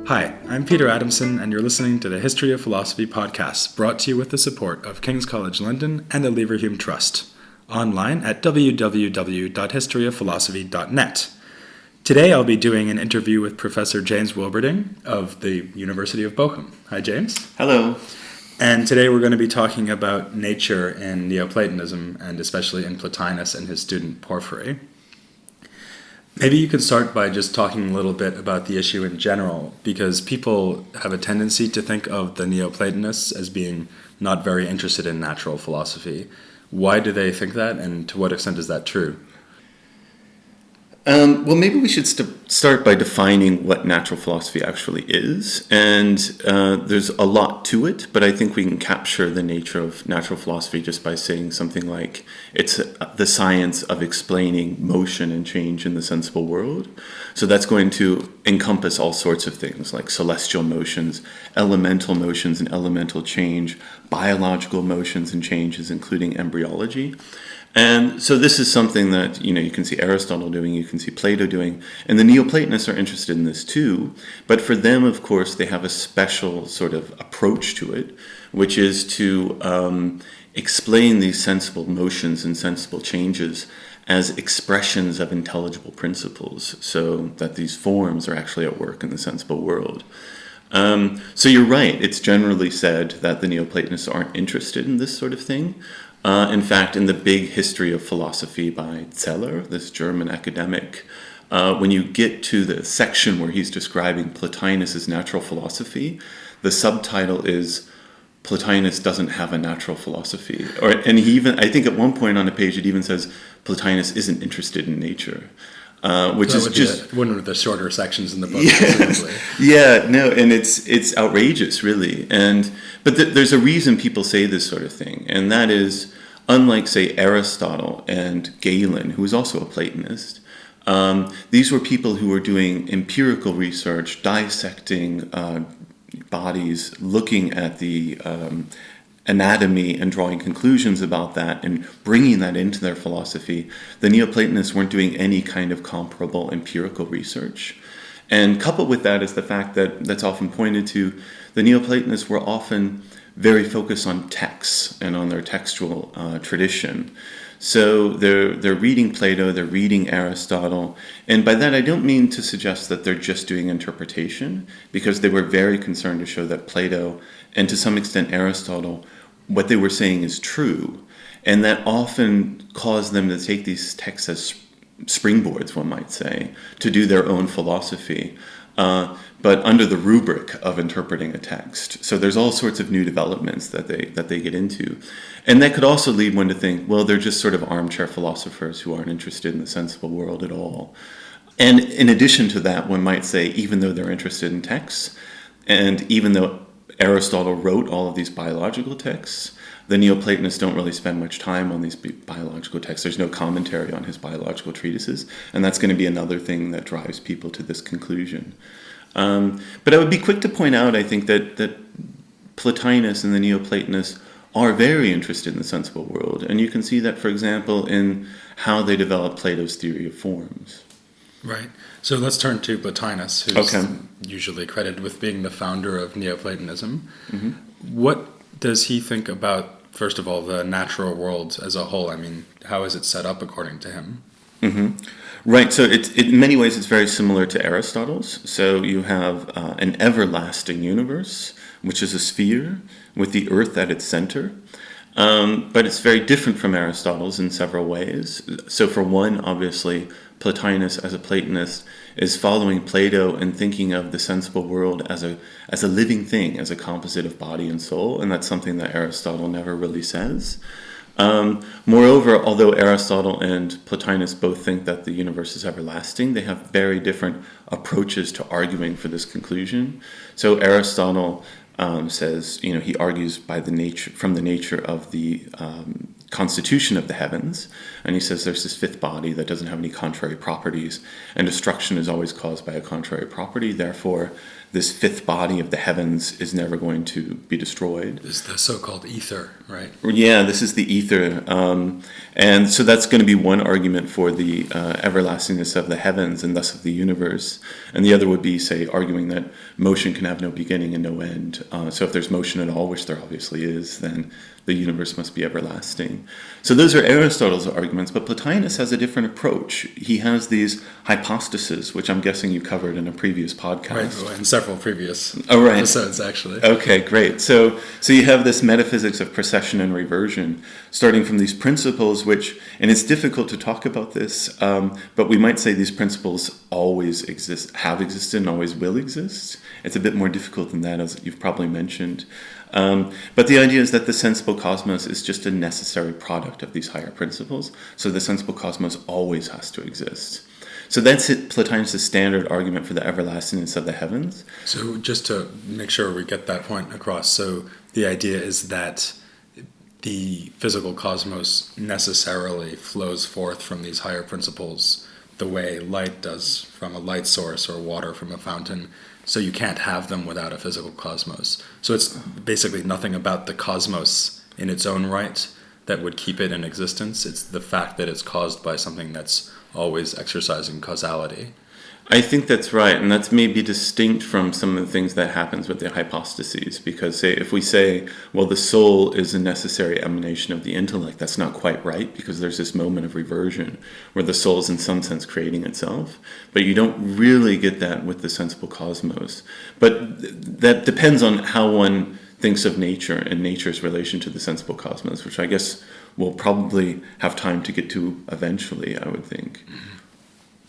Hi, I'm Peter Adamson, and you're listening to the History of Philosophy podcast, brought to you with the support of King's College London and the Leverhulme Trust, online at www.historyofphilosophy.net. Today I'll be doing an interview with Professor James Wilberding of the University of Bochum. Hi, James. Hello. And today we're going to be talking about nature in Neoplatonism, and especially in Plotinus and his student Porphyry. Maybe you could start by just talking a little bit about the issue in general, because people have a tendency to think of the Neoplatonists as being not very interested in natural philosophy. Why do they think that, and to what extent is that true? Well, maybe we should start by defining what natural philosophy actually is. And there's a lot to it, but I think we can capture the nature of natural philosophy just by saying something like it's the science of explaining motion and change in the sensible world. So that's going to encompass all sorts of things like celestial motions, elemental and elemental change, biological motions and changes, including embryology. And so this is something that, you can see Aristotle doing, you can see Plato doing, and the Neoplatonists are interested in this too. But for them, of course, they have a special sort of approach to it, which is to explain these sensible motions and sensible changes as expressions of intelligible principles, so that these forms are actually at work in the sensible world. So you're right, it's generally said that the Neoplatonists aren't interested in this sort of thing. In fact, in the big history of philosophy by Zeller, this German academic, when you get to the section where he's describing Plotinus' natural philosophy, the subtitle is Plotinus doesn't have a natural philosophy. And he even, I think at one point on a page, it even says Plotinus isn't interested in nature. Which so is just one of the shorter sections in the book. And it's outrageous, really. But there's a reason people say this sort of thing, and that is, unlike, say, Aristotle and Galen, who was also a Platonist, these were people who were doing empirical research, dissecting bodies, looking at the anatomy and drawing conclusions about that and bringing that into their philosophy. The Neoplatonists weren't doing any kind of comparable empirical research. And coupled with that is the fact that's often pointed to, the Neoplatonists were often very focused on texts and on their textual tradition. So they're reading Plato, they're reading Aristotle, and by that I don't mean to suggest that they're just doing interpretation, because they were very concerned to show that Plato, and to some extent Aristotle, what they were saying is true, and that often caused them to take these texts as springboards, one might say, to do their own philosophy, but under the rubric of interpreting a text. So there's all sorts of new developments that they get into. And that could also lead one to think, well, they're just sort of armchair philosophers who aren't interested in the sensible world at all. And in addition to that, one might say, even though they're interested in texts, and even though Aristotle wrote all of these biological texts, the Neoplatonists don't really spend much time on these biological texts. There's no commentary on his biological treatises, and that's going to be another thing that drives people to this conclusion. But I would be quick to point out, I think, that Plotinus and the Neoplatonists are very interested in the sensible world, and you can see that, for example, in how they develop Plato's theory of forms. Right. So let's turn to Plotinus, who's usually credited with being the founder of Neoplatonism. Mm-hmm. What does he think about, first of all, the natural world as a whole? I mean, how is it set up according to him? Mm-hmm. Right, so in many ways it's very similar to Aristotle's. So you have an everlasting universe, which is a sphere, with the earth at its center. But it's very different from Aristotle's in several ways. So for one, obviously, Plotinus, as a Platonist, is following Plato and thinking of the sensible world as a living thing, as a composite of body and soul, and that's something that Aristotle never really says. Moreover, although Aristotle and Plotinus both think that the universe is everlasting, they have very different approaches to arguing for this conclusion. So Aristotle says, he argues from the nature of the constitution of the heavens, and he says there's this fifth body that doesn't have any contrary properties, and destruction is always caused by a contrary property. Therefore, this fifth body of the heavens is never going to be destroyed. Is the so-called ether, right? Yeah, this is the ether. And so that's going to be one argument for the everlastingness of the heavens and thus of the universe. And the other would be, say, arguing that motion can have no beginning and no end. So if there's motion at all, which there obviously is, then the universe must be everlasting. So those are Aristotle's arguments, but Plotinus has a different approach. He has these hypostases, which I'm guessing you covered in a previous podcast. Right, in several previous right. episodes, actually. Okay, great. So you have this metaphysics of precession and reversion, starting from these principles which, and it's difficult to talk about this, but we might say these principles always exist, have existed, and always will exist. It's a bit more difficult than that, as you've probably mentioned. But the idea is that the sensible cosmos is just a necessary product of these higher principles. So the sensible cosmos always has to exist. So that's Plotinus' standard argument for the everlastingness of the heavens. So just to make sure we get that point across, so the idea is that the physical cosmos necessarily flows forth from these higher principles the way light does from a light source or water from a fountain. So you can't have them without a physical cosmos. So it's basically nothing about the cosmos in its own right that would keep it in existence. It's the fact that it's caused by something that's always exercising causality. I think that's right, and that's maybe distinct from some of the things that happens with the hypostases, because say, if we say, well, the soul is a necessary emanation of the intellect, that's not quite right, because there's this moment of reversion where the soul is in some sense creating itself, but you don't really get that with the sensible cosmos. But that depends on how one thinks of nature and nature's relation to the sensible cosmos, which I guess we'll probably have time to get to eventually, I would think.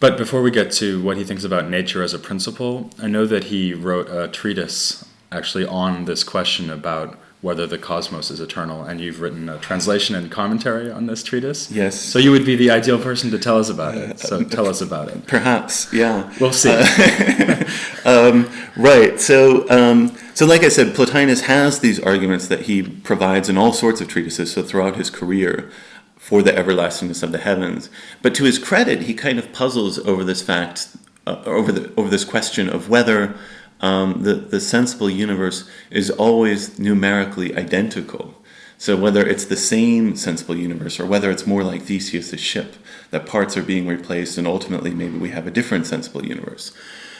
But before we get to what he thinks about nature as a principle, I know that he wrote a treatise actually on this question about whether the cosmos is eternal, and you've written a translation and commentary on this treatise. Yes. So you would be the ideal person to tell us about it. So tell us about it. Perhaps, yeah. We'll see. Right. So like I said, Plotinus has these arguments that he provides in all sorts of treatises, so throughout his career, for the everlastingness of the heavens. But to his credit, he kind of puzzles over this fact, over this question of whether the sensible universe is always numerically identical. So whether it's the same sensible universe, or whether it's more like Theseus' ship, that parts are being replaced and ultimately maybe we have a different sensible universe.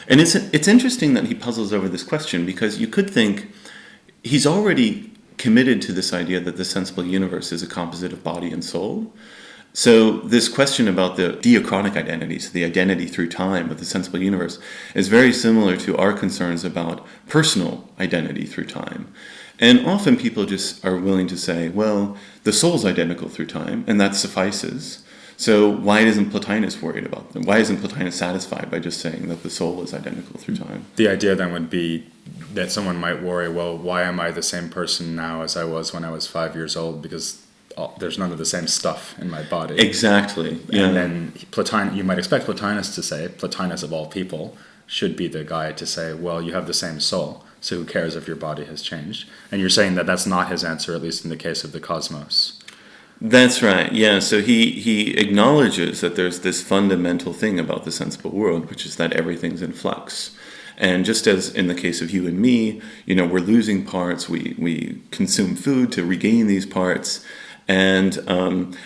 And it's interesting that he puzzles over this question, because you could think he's already committed to this idea that the sensible universe is a composite of body and soul. So this question about the diachronic identity, so the identity through time of the sensible universe, is very similar to our concerns about personal identity through time. And often people just are willing to say, well, the soul's identical through time, and that suffices. So why isn't Plotinus worried about them? Why isn't Plotinus satisfied by just saying that the soul is identical through time? The idea then would be that someone might worry, well, why am I the same person now as I was when I was 5 years old? Because there's none of the same stuff in my body. Exactly. Yeah. And then you might expect Plotinus to say, Plotinus of all people, should be the guy to say, well, you have the same soul, so who cares if your body has changed? And you're saying that that's not his answer, at least in the case of the cosmos. That's right, yeah. So he acknowledges that there's this fundamental thing about the sensible world, which is that everything's in flux. And just as in the case of you and me, we're losing parts, we consume food to regain these parts. And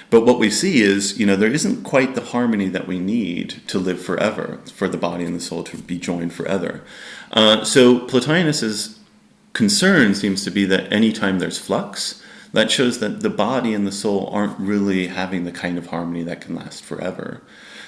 but what we see is, there isn't quite the harmony that we need to live forever, for the body and the soul to be joined forever. So Plotinus's concern seems to be that anytime there's flux, that shows that the body and the soul aren't really having the kind of harmony that can last forever.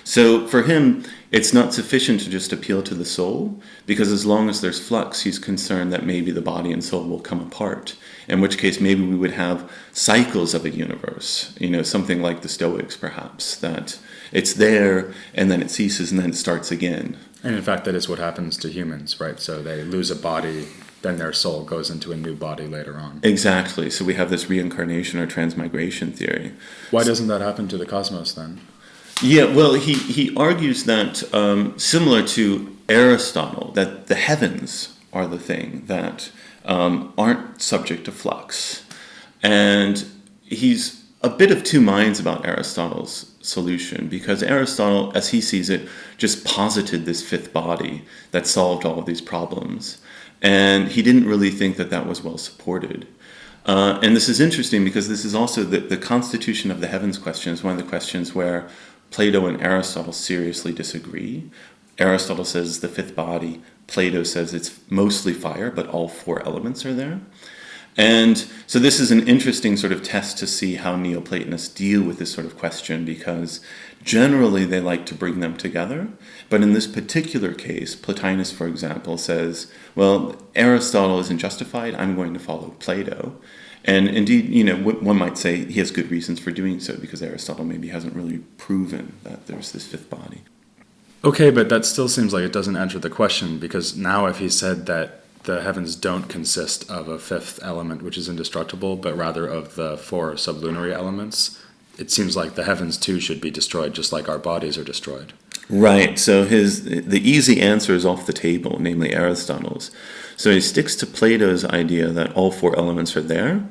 So for him, it's not sufficient to just appeal to the soul, because as long as there's flux, he's concerned that maybe the body and soul will come apart, in which case maybe we would have cycles of a universe, something like the Stoics perhaps, that it's there and then it ceases and then it starts again. And in fact, that is what happens to humans, right? So they lose a body, then their soul goes into a new body later on. Exactly. So we have this reincarnation or transmigration theory. Why doesn't that happen to the cosmos then? Yeah, well, he argues that, similar to Aristotle, that the heavens are the thing that aren't subject to flux. And he's a bit of two minds about Aristotle's solution, because Aristotle, as he sees it, just posited this fifth body that solved all of these problems. And he didn't really think that that was well supported. And this is interesting because this is also the constitution of the heavens question is one of the questions where Plato and Aristotle seriously disagree. Aristotle says the fifth body. Plato says it's mostly fire, but all four elements are there. And so this is an interesting sort of test to see how Neoplatonists deal with this sort of question, because generally they like to bring them together. But in this particular case, Plotinus, for example, says, well, Aristotle isn't justified, I'm going to follow Plato. And indeed, one might say he has good reasons for doing so, because Aristotle maybe hasn't really proven that there's this fifth body. Okay, but that still seems like it doesn't answer the question, because now if he said that the heavens don't consist of a fifth element which is indestructible, but rather of the four sublunary elements, it seems like the heavens too should be destroyed, just like our bodies are destroyed. Right, so the easy answer is off the table, namely Aristotle's. So he sticks to Plato's idea that all four elements are there,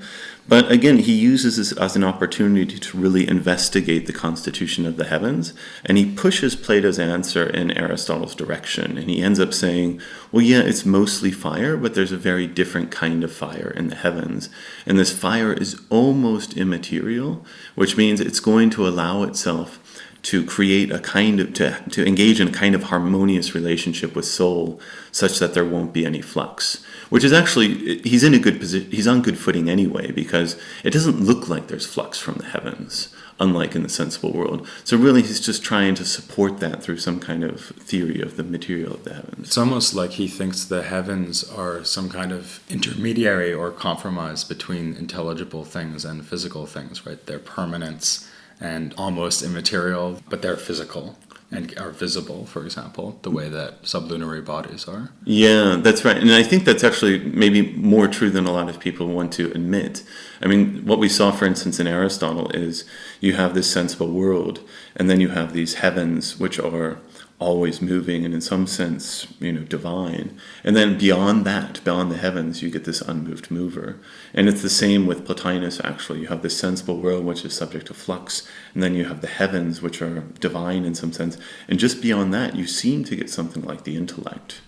but again, he uses this as an opportunity to really investigate the constitution of the heavens, and he pushes Plato's answer in Aristotle's direction, and he ends up saying, well, yeah, it's mostly fire, but there's a very different kind of fire in the heavens, and this fire is almost immaterial, which means it's going to allow itself to create a kind of, to engage in a kind of harmonious relationship with soul, such that there won't be any flux. Which is actually, he's in a good position, he's on good footing anyway, because it doesn't look like there's flux from the heavens, unlike in the sensible world. So really he's just trying to support that through some kind of theory of the material of the heavens. It's almost like he thinks the heavens are some kind of intermediary or compromise between intelligible things and physical things, right? They're permanence and almost immaterial, but they're physical and are visible, for example, the way that sublunary bodies are. Yeah, that's right. And I think that's actually maybe more true than a lot of people want to admit. I mean, what we saw, for instance, in Aristotle is you have this sensible world, and then you have these heavens, which are always moving and in some sense, divine. And then beyond that, beyond the heavens, you get this unmoved mover. And it's the same with Plotinus, actually. You have this sensible world, which is subject to flux, and then you have the heavens, which are divine in some sense. And just beyond that, you seem to get something like the intellect.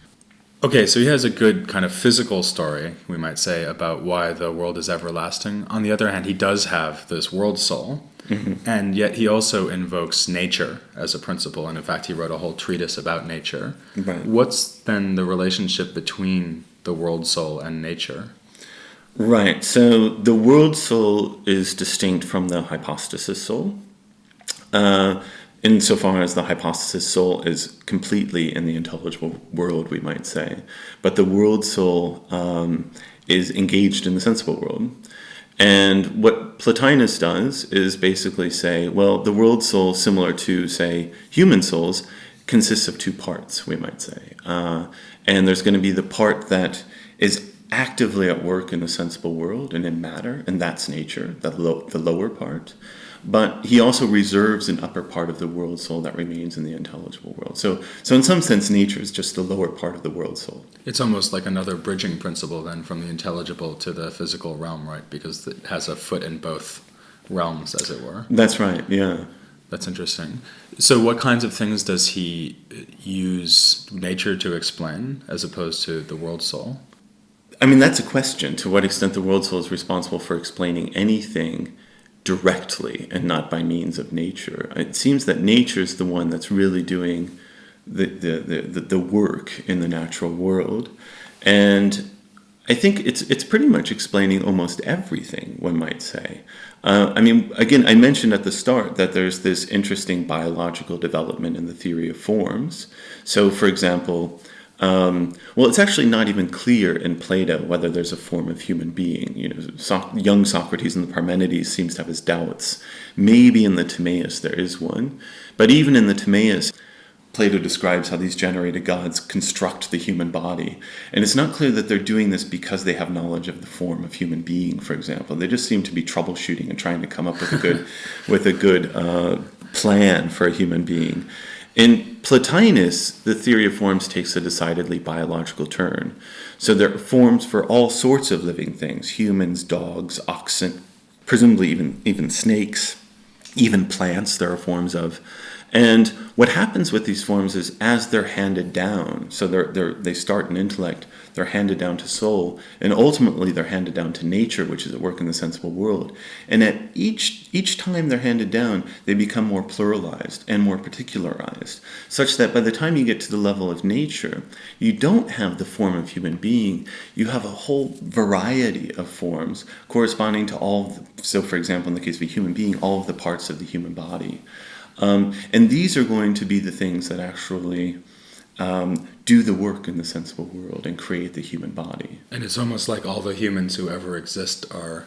Okay, so he has a good kind of physical story, we might say, about why the world is everlasting. On the other hand, he does have this world soul, and yet he also invokes nature as a principle, and in fact he wrote a whole treatise about nature. Right. What's then the relationship between the world soul and nature? Right, so the world soul is distinct from the hypostasis soul. Insofar as the hypostasis soul is completely in the intelligible world, we might say. But the world soul is engaged in the sensible world. And what Plotinus does is basically say, well, the world soul, similar to, say, human souls, consists of two parts, we might say. And there's going to be the part that is actively at work in the sensible world and in matter, and that's nature, the lower part. But he also reserves an upper part of the world soul that remains in the intelligible world. So in some sense, nature is just the lower part of the world soul. It's almost like another bridging principle then from the intelligible to the physical realm, right? Because it has a foot in both realms, as it were. That's right, yeah. That's interesting. So what kinds of things does he use nature to explain as opposed to the world soul? I mean, that's a question, to what extent the world soul is responsible for explaining anything directly and not by means of nature. It seems that nature is the one that's really doing the work in the natural world. And I think it's pretty much explaining almost everything, one might say. I mean, again, I mentioned at the start that there's this interesting biological development in the theory of forms. So, for example, it's actually not even clear in Plato whether there's a form of human being. Young Socrates in the Parmenides seems to have his doubts. Maybe in the Timaeus there is one. But even in the Timaeus, Plato describes how these generated gods construct the human body. And it's not clear that they're doing this because they have knowledge of the form of human being, for example. They just seem to be troubleshooting and trying to come up with a good plan for a human being. In Plotinus, the theory of forms takes a decidedly biological turn. So there are forms for all sorts of living things, humans, dogs, oxen, presumably even snakes, even plants there are forms of. And what happens with these forms is as they're handed down, so they start in intellect, they're handed down to soul, and ultimately they're handed down to nature, which is at work in the sensible world. And at each time they're handed down, they become more pluralized and more particularized, such that by the time you get to the level of nature, you don't have the form of human being, you have a whole variety of forms corresponding to so for example, in the case of a human being, all of the parts of the human body. And these are going to be the things that actually do the work in the sensible world and create the human body. And it's almost like all the humans who ever exist are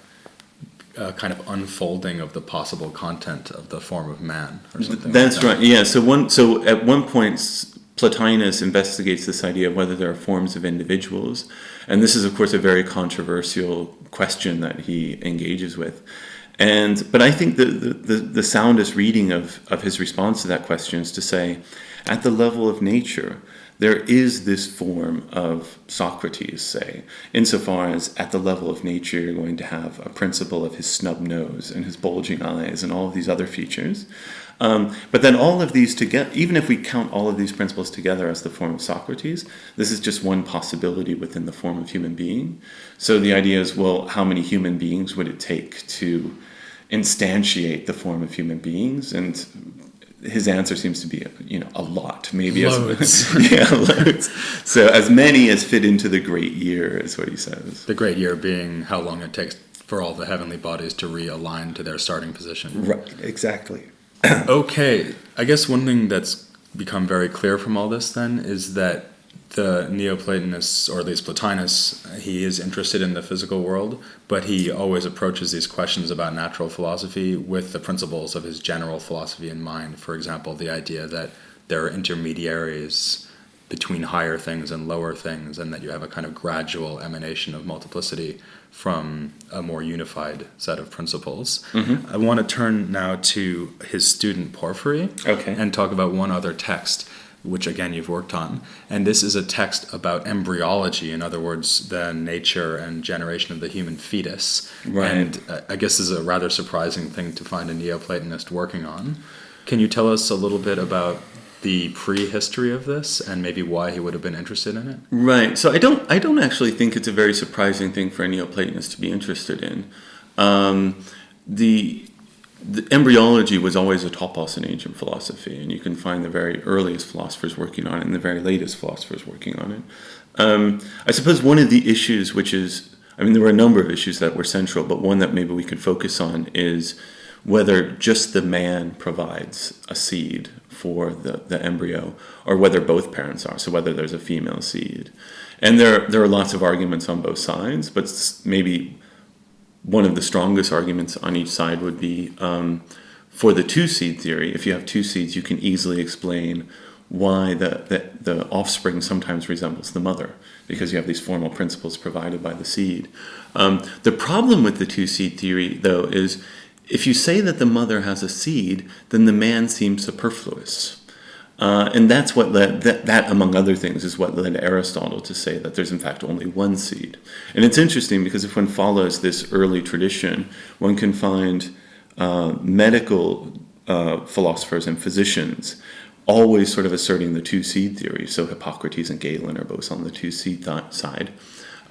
kind of unfolding of the possible content of the form of man, or something. That's like that. right. Yeah. So at one point, Plotinus investigates this idea of whether there are forms of individuals, and this is, of course, a very controversial question that he engages with. But I think the soundest reading of his response to that question is to say, at the level of nature, there is this form of Socrates, say, insofar as at the level of nature you're going to have a principle of his snub nose and his bulging eyes and all of these other features. But then all of these together, even if we count all of these principles together as the form of Socrates, this is just one possibility within the form of human being. So the idea is, well, how many human beings would it take to instantiate the form of human beings? And his answer seems to be, a lot, maybe loads. Loads. So as many as fit into the great year is what he says. The great year being how long it takes for all the heavenly bodies to realign to their starting position. Right, exactly. Okay, I guess one thing that's become very clear from all this then is that the Neoplatonists, or at least Plotinus, he is interested in the physical world, but he always approaches these questions about natural philosophy with the principles of his general philosophy in mind. For example, the idea that there are intermediaries between higher things and lower things, and that you have a kind of gradual emanation of multiplicity from a more unified set of principles. Mm-hmm. I want to turn now to his student Porphyry, and talk about one other text, which again you've worked on. And this is a text about embryology, in other words, the nature and generation of the human fetus. Right. And I guess this is a rather surprising thing to find a Neoplatonist working on. Can you tell us a little bit about the prehistory of this and maybe why he would have been interested in it? Right. So I don't actually think it's a very surprising thing for a Neoplatonist to be interested in. The embryology was always a topos in ancient philosophy, and you can find the very earliest philosophers working on it and the very latest philosophers working on it. I suppose one of the issues, there were a number of issues that were central, but one that maybe we could focus on is whether just the man provides a seed for the embryo, or whether both parents are, so whether there's a female seed. And there are lots of arguments on both sides, but maybe one of the strongest arguments on each side would be for the two-seed theory. If you have two seeds, you can easily explain why the offspring sometimes resembles the mother, because you have these formal principles provided by the seed. The problem with the two-seed theory, though, is if you say that the mother has a seed, then the man seems superfluous. And that's what led, that among other things, is what led Aristotle to say that there's in fact only one seed. And it's interesting because if one follows this early tradition, one can find medical philosophers and physicians always sort of asserting the two-seed theory. So Hippocrates and Galen are both on the two-seed side.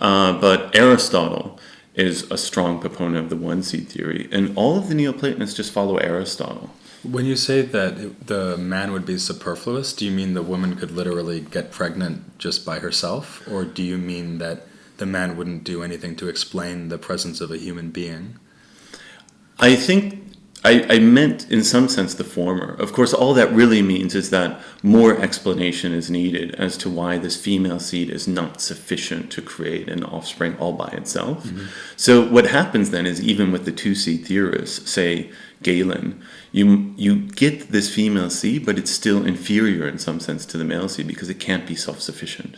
But Aristotle is a strong proponent of the one-seed theory. And all of the Neoplatonists just follow Aristotle. When you say that the man would be superfluous, do you mean the woman could literally get pregnant just by herself? Or do you mean that the man wouldn't do anything to explain the presence of a human being? I think I meant in some sense the former. Of course, all that really means is that more explanation is needed as to why this female seed is not sufficient to create an offspring all by itself. Mm-hmm. So what happens then is, even with the two-seed theorists, say Galen, you get this female seed, but it's still inferior in some sense to the male seed because it can't be self-sufficient.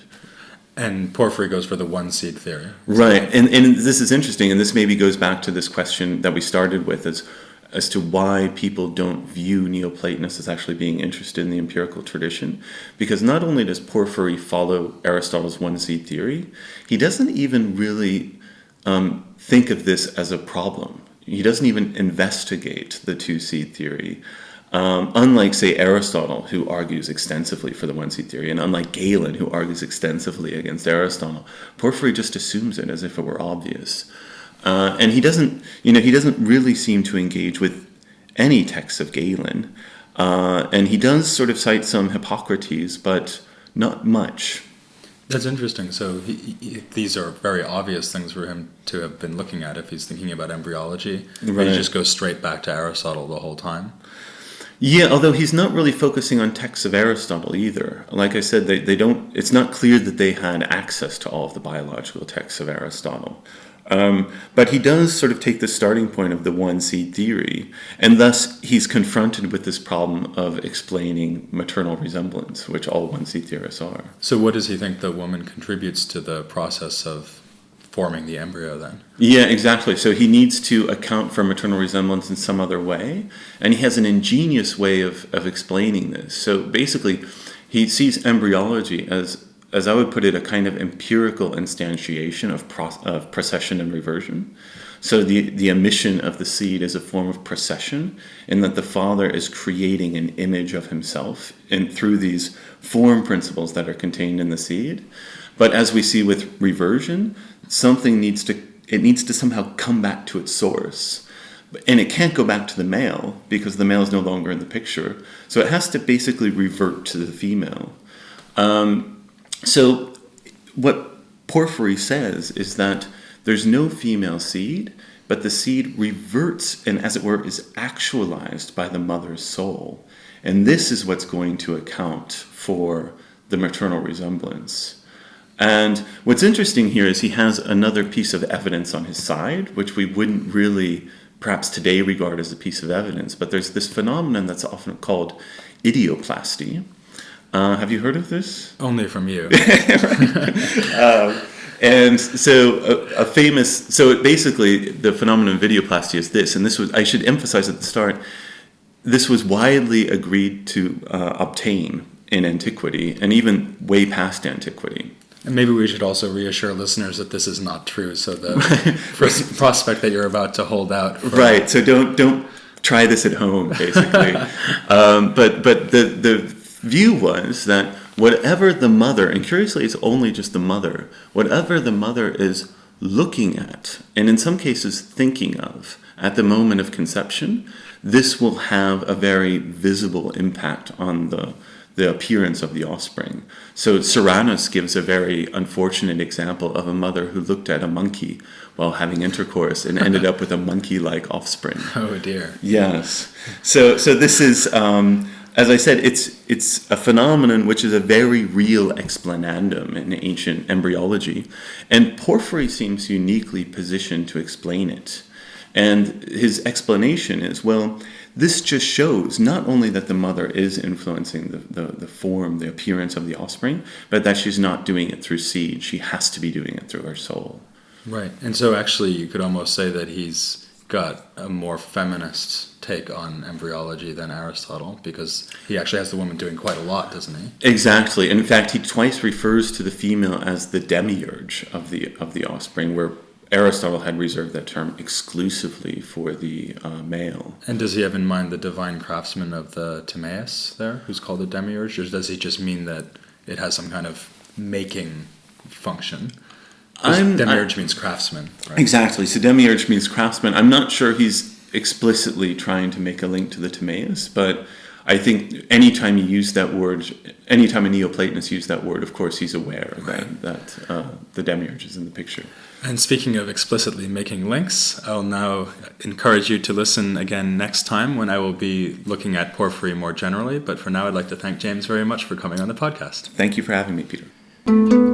And Porphyry goes for the one-seed theory. Right, and this is interesting, and this maybe goes back to this question that we started with, as to why people don't view Neoplatonists as actually being interested in the empirical tradition. Because not only does Porphyry follow Aristotle's one-seed theory, he doesn't even really think of this as a problem. He doesn't even investigate the two-seed theory. Unlike, say, Aristotle, who argues extensively for the one-seed theory, and unlike Galen, who argues extensively against Aristotle, Porphyry just assumes it as if it were obvious. And he doesn't really seem to engage with any texts of Galen. And he does sort of cite some Hippocrates, but not much. That's interesting. So these are very obvious things for him to have been looking at if he's thinking about embryology. Right. He just goes straight back to Aristotle the whole time. Yeah, although he's not really focusing on texts of Aristotle either. Like I said, they don't. It's not clear that they had access to all of the biological texts of Aristotle. But he does sort of take the starting point of the one-seed theory, and thus he's confronted with this problem of explaining maternal resemblance, which all one-seed theorists are. So what does he think the woman contributes to the process of forming the embryo then? Yeah, exactly. So he needs to account for maternal resemblance in some other way, and he has an ingenious way of explaining this. So basically, he sees embryology as I would put it, a kind of empirical instantiation of precession and reversion. So the emission of the seed is a form of precession, in that the father is creating an image of himself and through these form principles that are contained in the seed. But as we see with reversion, something needs to somehow come back to its source. And it can't go back to the male because the male is no longer in the picture. So it has to basically revert to the female. So what Porphyry says is that there's no female seed, but the seed reverts and, as it were, is actualized by the mother's soul. And this is what's going to account for the maternal resemblance. And what's interesting here is he has another piece of evidence on his side, which we wouldn't really perhaps today regard as a piece of evidence, but there's this phenomenon that's often called idioplasty. Have you heard of this? Only from you. And so basically the phenomenon of idioplasty is this, and this was, I should emphasize at the start, this was widely agreed to obtain in antiquity, and even way past antiquity. And maybe we should also reassure listeners that this is not true, so the prospect that you're about to hold out. Right, so don't try this at home, basically. But the view was that whatever the mother, and curiously it's only just the mother, whatever the mother is looking at, and in some cases thinking of, at the moment of conception, this will have a very visible impact on the appearance of the offspring. So Serranus gives a very unfortunate example of a mother who looked at a monkey while having intercourse and ended up with a monkey-like offspring. Oh dear. Yes. So this is, as I said, it's a phenomenon which is a very real explanandum in ancient embryology, and Porphyry seems uniquely positioned to explain it. And his explanation is, well, this just shows not only that the mother is influencing the form, the appearance of the offspring, but that she's not doing it through seed. She has to be doing it through her soul. Right. And so actually you could almost say that he's got a more feminist take on embryology than Aristotle, because he actually has the woman doing quite a lot, doesn't he? Exactly. In fact, he twice refers to the female as the demiurge of the offspring, where Aristotle had reserved that term exclusively for the male. And does he have in mind the divine craftsman of the Timaeus there, who's called the demiurge, or does he just mean that it has some kind of making function? Demiurge means craftsman, right? Exactly. So demiurge means craftsman. I'm not sure he's explicitly trying to make a link to the Timaeus, but I think anytime you use that word, anytime a Neoplatonist used that word, of course he's aware that the demiurge is in the picture. And speaking of explicitly making links, I'll now encourage you to listen again next time when I will be looking at Porphyry more generally. But for now, I'd like to thank James very much for coming on the podcast. Thank you for having me, Peter.